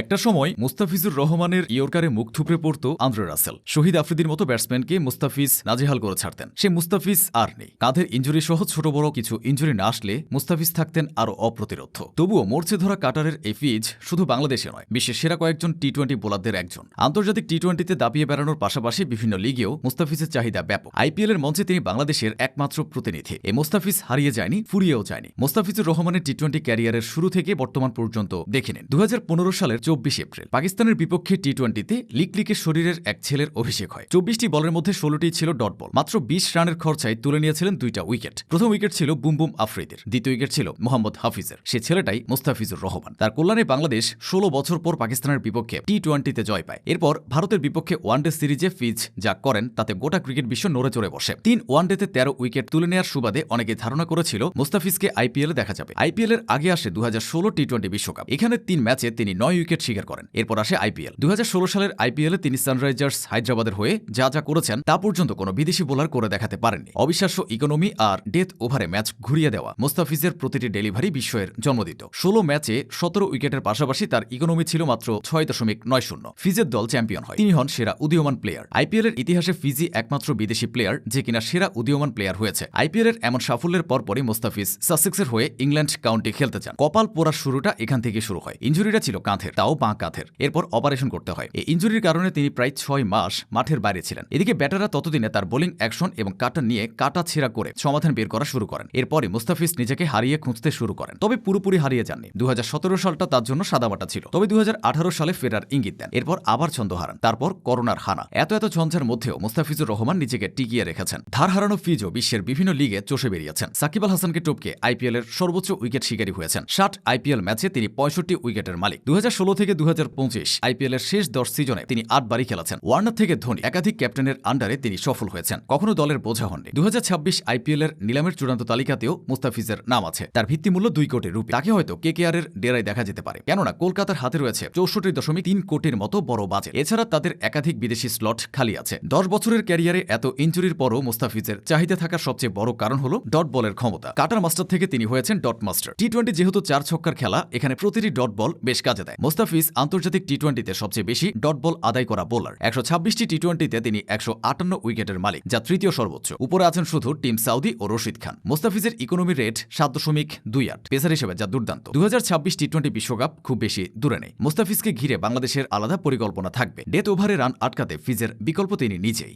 একটা সময় মুস্তাফিজুর রহমানের ইয়র্কারে মুখ থুপড়ে পড়ত আন্দ্রে রাসেল। শহীদ আফ্রিদির মতো ব্যাটসম্যানকে মুস্তাফিজ নাজেহাল করে ছাড়তেন। সে মুস্তাফিজ আর নেই। কাঁধের ইঞ্জুরি সহ ছোট বড় কিছু ইঞ্জুরি না আসলে মুস্তাফিজ থাকতেন আরও অপ্রতিরোধ্য। তবুও মরচে ধরা কাটারের এই ফিজ শুধু বাংলাদেশে নয়, বিশ্বের সেরা কয়েকজন টি-20 বোলারদের একজন। আন্তর্জাতিক টি-20তে দাপিয়ে বেড়ানোর পাশাপাশি বিভিন্ন লিগেও মুস্তাফিজের চাহিদা ব্যাপক। আইপিএলের মঞ্চে তিনি বাংলাদেশের একমাত্র প্রতিনিধি। এই মুস্তাফিজ হারিয়ে যায়নি, ফুরিয়েও যায়নি। মুস্তাফিজুর রহমানের টি-20 ক্যারিয়ারের শুরু থেকে বর্তমান পর্যন্ত দেখে নিন। 2015 সালের 24 এপ্রিল পাকিস্তানের বিপক্ষে টি-20তে লিকলিকের শরীরের এক ছেলের অভিষেক হয়। 24টি বলের মধ্যে 16টি ছিল ডট বল। মাত্র 20 রানের খরচায় তুলে নিয়েছিলেন 2টা উইকেট। প্রথম উইকেট ছিল বুম বুম আফ্রিদির, দ্বিতীয় উইকেট ছিল মোহাম্মদ হাফিজের। সে ছেলেটাই মুস্তাফিজুর রহমান। তার কল্যাণে বাংলাদেশ 16 বছর পর পাকিস্তানের বিপক্ষে টি-20তে জয় পায়। এরপর ভারতের বিপক্ষে ওয়ানডে সিরিজে ফিজ যা করেন তাতে গোটা ক্রিকেট বিশ্ব নড়ে চড়ে বসে। 3 ওয়ানডেতে 13 উইকেট তুলে নেওয়ার সুবাদে অনেকে ধারণা করেছিল মুস্তাফিজকে আইপিএলে দেখা যাবে। আইপিএলের আগে আসে 2016 টি-20 বিশ্বকাপ। এখানে 3 ম্যাচে তিনি 9 উইকেট শিকার করেন। এরপর আসে আইপিএল। 2016 সালের আইপিএলে তিনি সানরাইজার্স হায়দ্রাবাদের হয়ে যা যা করেছেন তা পর্যন্ত কোনো বিদেশি বোলার করে দেখাতে পারেননি। অবিশ্বাস্য ইকোনমি আর ডেথ ওভারে ম্যাচ ঘুরিয়ে দেওয়া মুস্তাফিজের প্রতিটি ডেলিভারি বিস্ময়ের জন্ম দিত। 16 ম্যাচে 17 উইকেটের পাশাপাশি তার ইকোনমি ছিল মাত্র 6.90। ফিজের দল চ্যাম্পিয়ন হয়। তিনি হন সেরা উদীয়মান প্লেয়ার। আইপিএলের ইতিহাসে ফিজি একমাত্র বিদেশি প্লেয়ার যে কিনা সেরা উদীয়মান প্লেয়ার হয়েছে। আইপিএলের এমন সাফল্যের পরপরই মুস্তাফিজ সাসেক্সের হয়ে ইংল্যান্ড কাউন্টি খেলতে চান। কপাল পোড়ার শুরুটা এখান থেকে শুরু হয়। ইঞ্জুরিটা ছিল কাঁধের, তাও বাঁ কাঁধের। এরপর অপারেশন করতে হয়। এই ইঞ্জুরির কারণে তিনি প্রায় 6 মাস মাঠের বাইরে ছিলেন। এদিকে ব্যাটাররা ততদিনে তার বোলিং অ্যাকশন এবং কাটা নিয়ে কাটা ছেঁড়া করে সমাধান বের করা শুরু করেন। এরপরে মুস্তাফিজ নিজেকে হারিয়ে খুঁজতে শুরু করেন। তবে পুরোপুরি হারিয়ে যাননি। 2017 সালটা তার জন্য সাদামাটা ছিল। তবে 2018 সালে ফেরার ইঙ্গিত দেন। এরপর আবার ছন্দ হারান। তারপর করোনার হানা। এত ঝঞ্ঝার মধ্যেও মুস্তাফিজুর রহমান নিজেকে টিকিয়ে রেখেছেন। ধার হারানো ফিজও বিশ্বের বিভিন্ন লিগে চষে বেরিয়েছেন। সাকিব আল হাসানকে টপকে আইপিএলের সর্বোচ্চ উইকেট শিকারী হয়েছেন। 60 আইপিএল ম্যাচে তিনি 65 উইকেটের মালিক। 2016 থেকে 2025 আইপিএলের শেষ 10 সিজনে তিনি 8 বারই খেলেছেন। ওয়ার্নার থেকে ধোনি একাধিক ক্যাপ্টেনের আন্ডারে তিনি সফল হয়েছেন। কখনো দলের বোঝা হননি। 2026 আইপিএলের নিলামের চূড়ান্ত তালিকাতেও মুস্তাফিজের নাম আছে। তার ভিত্তিমূল্য 2 কোটি রুপি। তাকে হয়তো কেকেআর এর ডেরায় দেখা যেতে পারে, কেননা কলকাতার হাতে রয়েছে 64.3 কোটির মতো বড় বাজেট। এছাড়া তাদের একাধিক বিদেশি স্লট খালি আছে। 10 বছরের ক্যারিয়ারে এত ইঞ্জুরির পরও মুস্তাফিজের চাহিদা থাকার সবচেয়ে বড় কারণ হলো ডট বলের ক্ষমতা। কাটার মাস্টার থেকে তিনি হয়েছেন ডট মাস্টার। টি-20 যেহেতু 4 ছক্কার খেলা, এখানে প্রতিটি ডট বল বেশ কাজে দেয়। মুস্তাফিজ আন্তর্জাতিক টি-20তে সবচেয়ে বেশি ডট বল আদায় করা বোলার। 126টি টি-20তে তিনি 158 উইকেটের মালিক, যা তৃতীয় সর্বোচ্চ। উপরে আছেন শুধু টিম সাউদি ও রশিদ খান। মুস্তাফিজের ইকোনমি রেট 7.28 পেসার হিসেবে, যা দুর্দান্ত। 2026 টি-20 বিশ্বকাপ খুব বেশি দূরে নেই। মুস্তাফিজকে ঘিরে বাংলাদেশের আলাদা পরিকল্পনা থাকবে। ডেথ ওভারে রান আটকাতে ফিজের বিকল্প তিনি নিজেই।